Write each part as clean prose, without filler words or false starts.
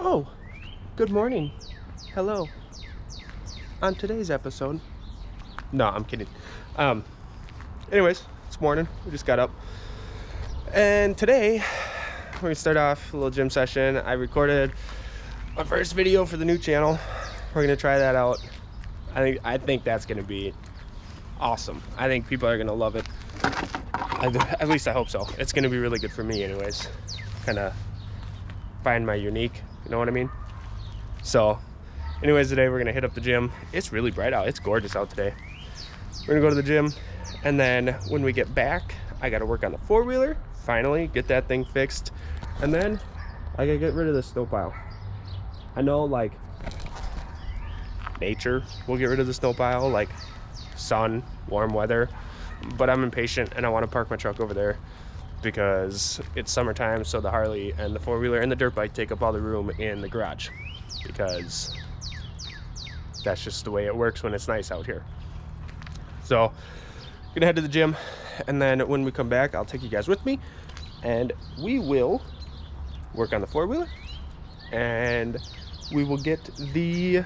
Oh, good morning. Hello. On today's episode. No, I'm kidding. Anyways, it's morning. We just got up. And today, we're going to start off a little gym session. I recorded my first video for the new channel. We're going to try that out. I think that's going to be awesome. I think people are going to love it. At least I hope so. It's going to be really good for me anyways. Kind of find my unique, you know what I mean? So anyways, today we're going to hit up the gym. It's really bright out. It's gorgeous out today. We're going to go to the gym, and then when we get back, I got to work on the four-wheeler, finally get that thing fixed, and then I got to get rid of the snow pile. I know, like, nature will get rid of the snow pile, like sun, warm weather, but I'm impatient and I want to park my truck over there because it's summertime, so the Harley and the four-wheeler and the dirt bike take up all the room in the garage, because that's just the way it works when it's nice out here. So gonna head to the gym, and then when we come back, I'll take you guys with me and we will work on the four-wheeler, and we will get the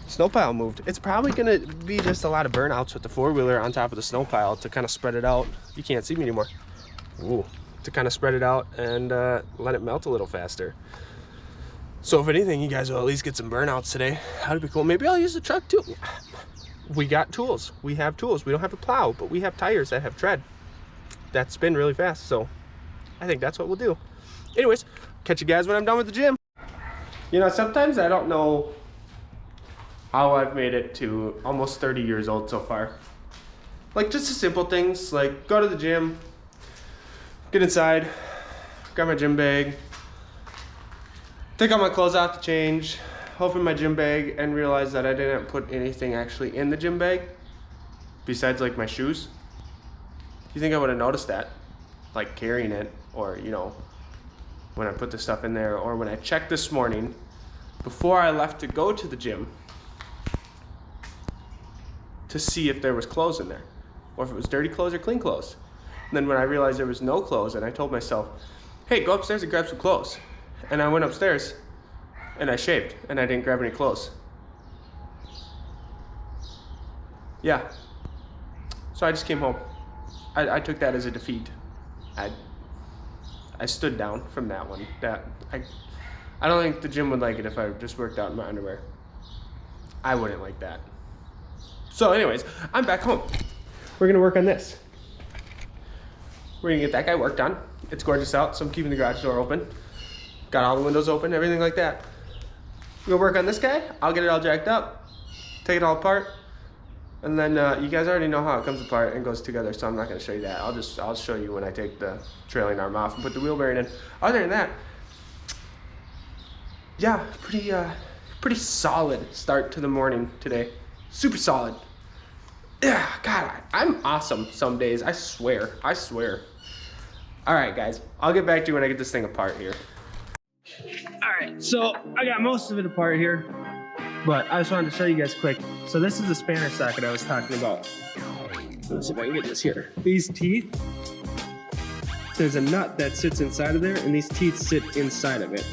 snow pile moved. It's probably gonna be just a lot of burnouts with the four-wheeler on top of the snow pile to kind of spread it out. You can't see me anymore. Ooh. To kind of spread it out and let it melt a little faster. So if anything, you guys will at least get some burnouts today. That'd be cool. Maybe I'll use the truck too. We got tools. We have tools. We don't have a plow, but we have tires that have tread that spin really fast. So I think that's what we'll do. Anyways, catch you guys when I'm done with the gym. You know, sometimes I don't know how I've made it to almost 30 years old so far. Like, just the simple things, like go to the gym, get inside, grab my gym bag, take all my clothes out to change, open my gym bag and realize that I didn't put anything actually in the gym bag besides like my shoes. You think I would have noticed that? Like carrying it, or you know, when I put the stuff in there, or when I checked this morning before I left to go to the gym to see if there was clothes in there, or if it was dirty clothes or clean clothes. And then when I realized there was no clothes, and I told myself, hey, go upstairs and grab some clothes. And I went upstairs and I shaved and I didn't grab any clothes. Yeah. So I just came home. I took that as a defeat. I stood down from that one. I don't think the gym would like it if I just worked out in my underwear. I wouldn't like that. So anyways, I'm back home. We're gonna work on this. We're gonna get that guy worked on. It's gorgeous out, so I'm keeping the garage door open. Got all the windows open, everything like that. We're gonna work on this guy. I'll get it all jacked up, take it all apart, and then you guys already know how it comes apart and goes together, so I'm not gonna show you that. I'll show you when I take the trailing arm off and put the wheel bearing in. Other than that, yeah, pretty solid start to the morning today. Super solid. Yeah, God, I'm awesome some days. I swear. All right, guys, I'll get back to you when I get this thing apart here. All right, so I got most of it apart here, but I just wanted to show you guys quick. So this is the spanner socket I was talking about. Let's see if I can get this here. These teeth, there's a nut that sits inside of there, and these teeth sit inside of it.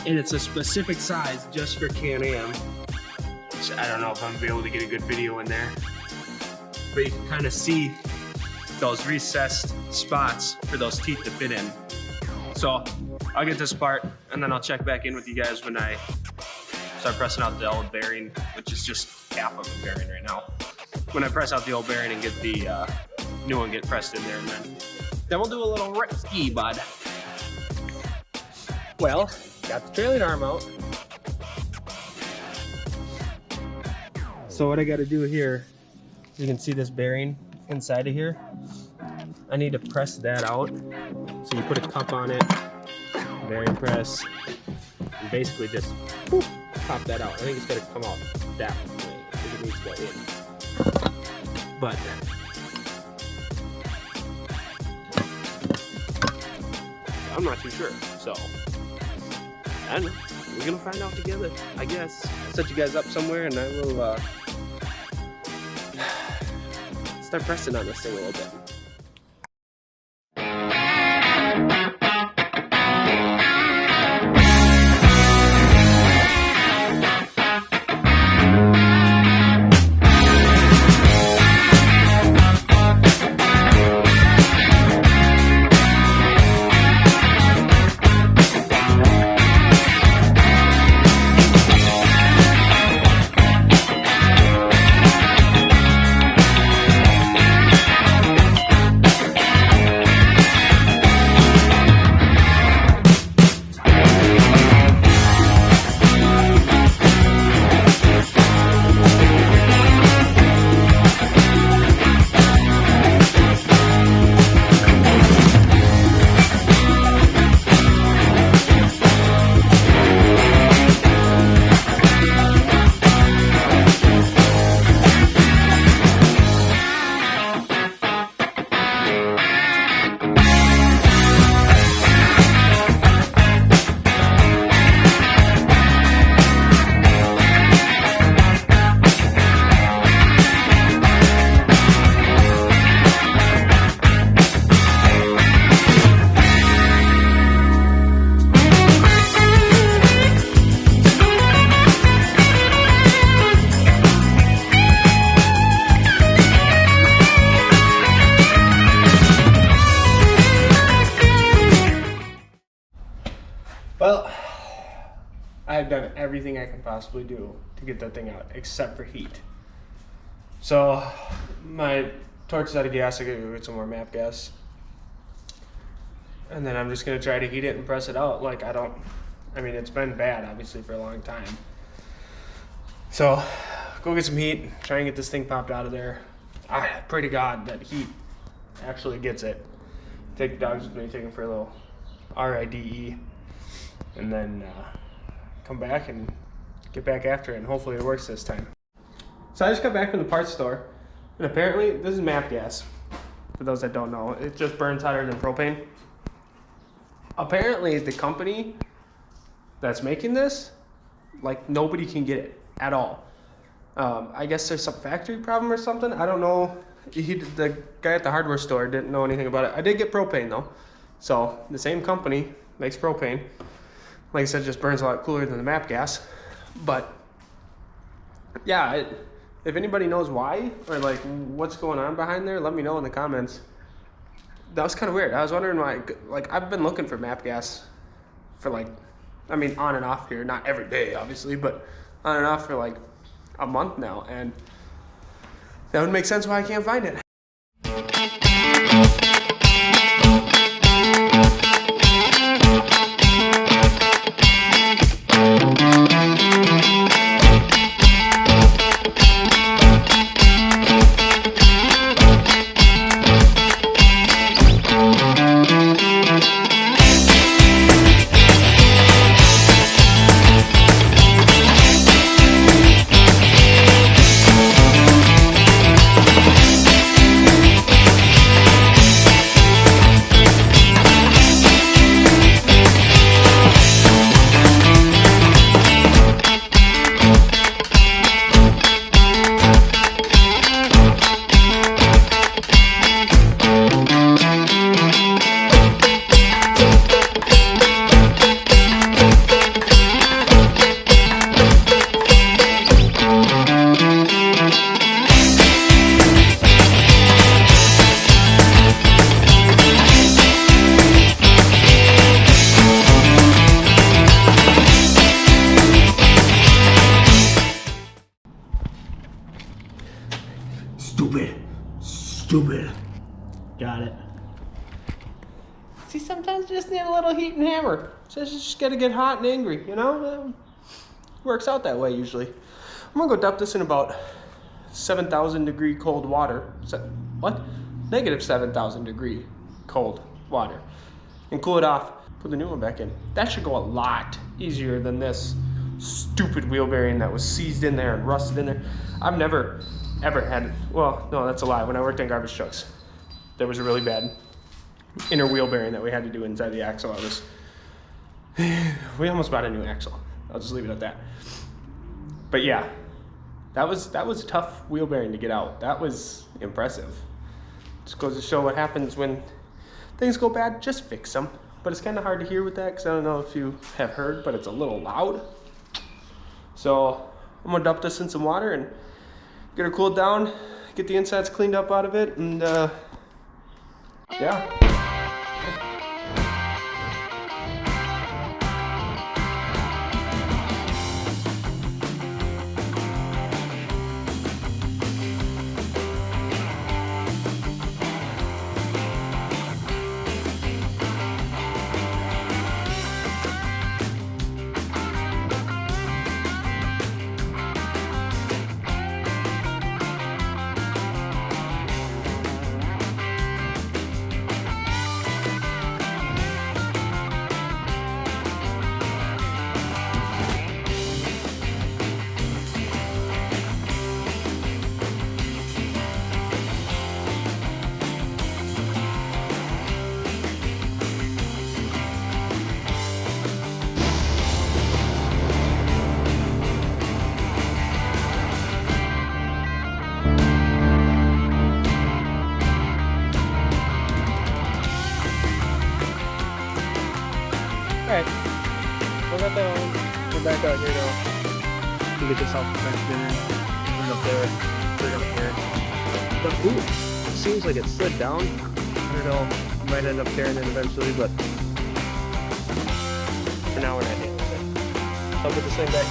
And it's a specific size just for Can-Am. I don't know if I'm gonna be able to get a good video in there, but you can kind of see those recessed spots for those teeth to fit in. So I'll get this apart and then I'll check back in with you guys when I start pressing out the old bearing, which is just half of a bearing right now. When I press out the old bearing and get the new one get pressed in there, and then we'll do a little rip ski, bud. Well, got the trailing arm out. So what I got to do here, you can see this bearing inside of here. I need to press that out. So you put a cup on it, bearing press, and basically just whoop, pop that out. I think it's going to come out that way because it needs to go in. But I'm not too sure. So I don't know. We're going to find out together, I guess. I'll set you guys up somewhere and I will start pressing on this thing a little bit. Well, I've done everything I can possibly do to get that thing out, except for heat. So my torch is out of gas. I gotta go get some more MAPP gas, and then I'm just gonna try to heat it and press it out. Like I mean, it's been bad obviously for a long time. So go get some heat, try and get this thing popped out of there. I pray to God that heat actually gets it. Take the dogs with me, take them for a little RIDE, and then come back and get back after it, and hopefully it works this time. So I just got back from the parts store, and apparently this is MAPP gas. For those that don't know, it just burns hotter than propane. Apparently the company that's making this, like, nobody can get it at all. I guess there's some factory problem or something. I don't know. The guy at the hardware store didn't know anything about it. I did get propane though. So the same company makes propane. Like I said, it just burns a lot cooler than the MAPP gas. But yeah, if anybody knows why or like what's going on behind there, let me know in the comments. That was kind of weird. I was wondering why. Like, I've been looking for MAPP gas for like, I mean, on and off here, not every day obviously, but on and off for like a month now, and that would make sense why I can't find it. Stupid. Got it. See, sometimes you just need a little heat and hammer. So you just gotta get hot and angry, you know? Works out that way usually. I'm gonna go dump this in about 7,000 degree cold water. What? Negative 7,000 degree cold water. And cool it off. Put the new one back in. That should go a lot easier than this stupid wheel bearing that was seized in there and rusted in there. I've never ever had, well, no, that's a lie. When I worked in garbage trucks, there was a really bad inner wheel bearing that we had to do inside the axle. We almost bought a new axle. I'll just leave it at that. But yeah, that was a tough wheel bearing to get out. That was impressive. Just goes to show what happens when things go bad. Just fix them. But it's kind of hard to hear with that because I don't know if you have heard, but it's a little loud. So I'm gonna dump this in some water and get her cooled down, get the insides cleaned up out of it, and yeah. Alright, we'll get that on. We're back out here now. We get this off the back there, right up there, right up here. But ooh, it seems like it slid down. I don't know, might end up tearing it eventually, but for now we're not dealing with it. I'll get this thing back.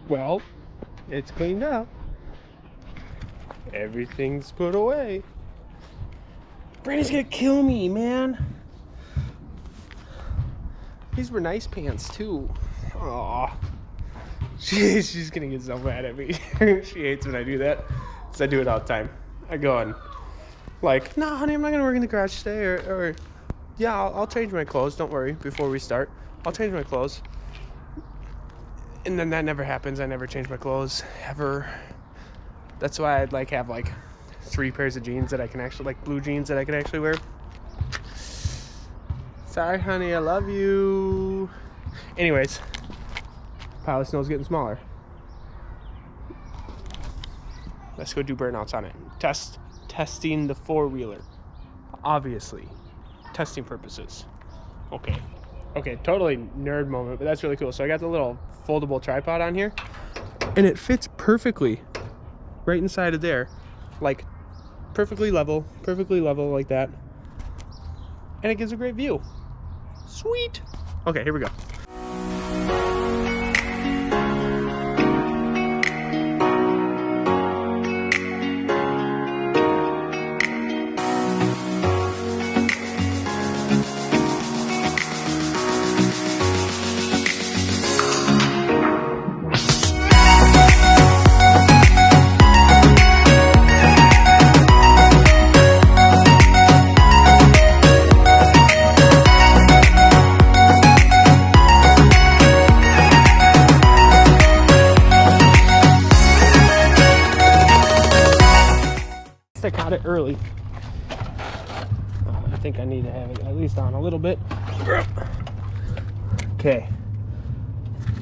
Well, it's cleaned up. Everything's put away. Brandy's gonna kill me, man. These were nice pants too. Aw. She's gonna get so mad at me. She hates when I do that. Because I do it all the time. I go and like, no, honey, I'm not gonna work in the garage today, or yeah, I'll change my clothes, don't worry, before we start. I'll change my clothes. And then that never happens. I never change my clothes ever. That's why I'd like have like 3 pairs of jeans that I can actually, like blue jeans that I can actually wear. Sorry, honey, I love you. Anyways, pile of snow's getting smaller. Let's go do burnouts on it. Testing the 4-wheeler. Obviously, testing purposes. Okay, totally nerd moment, but that's really cool. So I got the little foldable tripod on here, and it fits perfectly right inside of there, like perfectly level like that, and it gives a great view. Sweet. Okay, here we go. I caught it early. I think I need to have it at least on a little bit. Okay.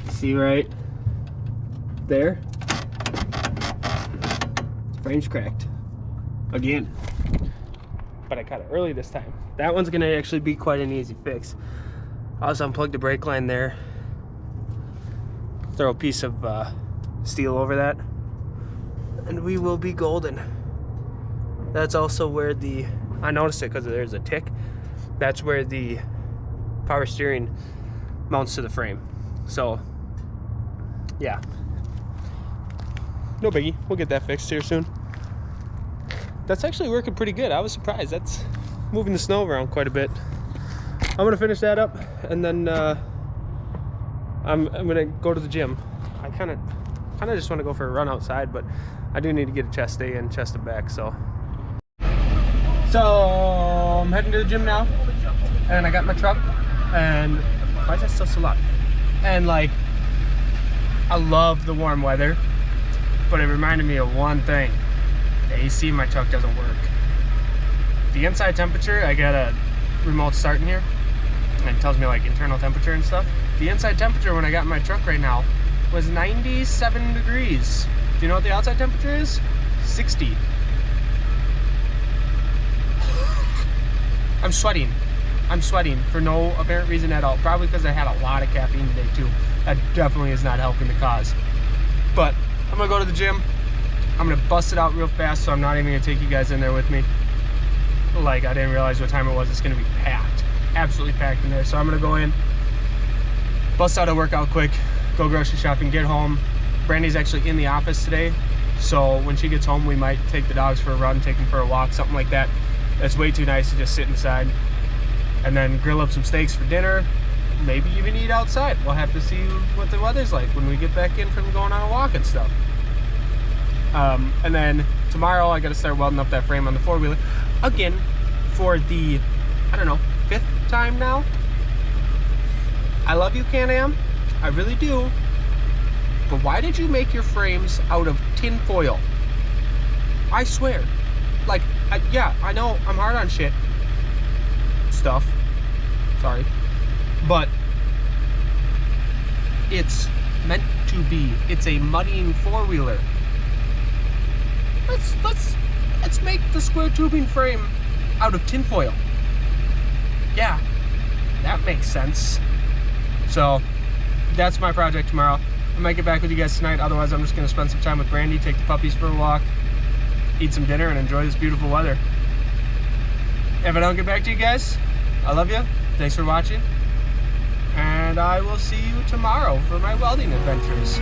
See right there? Frame's cracked. Again. But I caught it early this time. That one's gonna actually be quite an easy fix. I'll just unplug the brake line there. Throw a piece of steel over that. And we will be golden. That's also where I noticed it because there's a tick. That's where the power steering mounts to the frame. So, yeah. No biggie. We'll get that fixed here soon. That's actually working pretty good. I was surprised. That's moving the snow around quite a bit. I'm gonna finish that up, and then I'm gonna go to the gym. I kind of just want to go for a run outside, but I do need to get a chest day and chest and back. So I'm heading to the gym now, and I got my truck. And why is that still so loud? And like, I love the warm weather, but it reminded me of one thing. The AC in my truck doesn't work. The inside temperature, I got a remote start in here, and it tells me like internal temperature and stuff. The inside temperature when I got in my truck right now was 97 degrees. Do you know what the outside temperature is? 60. I'm sweating for no apparent reason at all. Probably because I had a lot of caffeine today too. That definitely is not helping the cause. But I'm gonna go to the gym. I'm gonna bust it out real fast, so I'm not even gonna take you guys in there with me. Like, I didn't realize what time it was. It's gonna be packed, absolutely packed in there. So I'm gonna go in, bust out a workout quick, go grocery shopping, get home. Brandy's actually in the office today, so when she gets home, we might take the dogs for a run, take them for a walk, something like that. That's way too nice to just sit inside. And then grill up some steaks for dinner, maybe even eat outside. We'll have to see what the weather's like when we get back in from going on a walk and stuff. And then tomorrow I got to start welding up that frame on the four-wheeler again for the, I don't know, 5th time now. I love you, Can-Am, I really do, but why did you make your frames out of tin foil? I swear. Like, yeah, I know I'm hard on shit stuff, sorry, but it's meant to be. It's a muddying four-wheeler. Let's make the square tubing frame out of tin foil. Yeah, that makes sense. So that's my project tomorrow. I might get back with you guys tonight. Otherwise, I'm just gonna spend some time with Brandy, take the puppies for a walk, eat some dinner, and enjoy this beautiful weather. If I don't get back to you guys, I love you. Thanks for watching. And I will see you tomorrow for my welding adventures.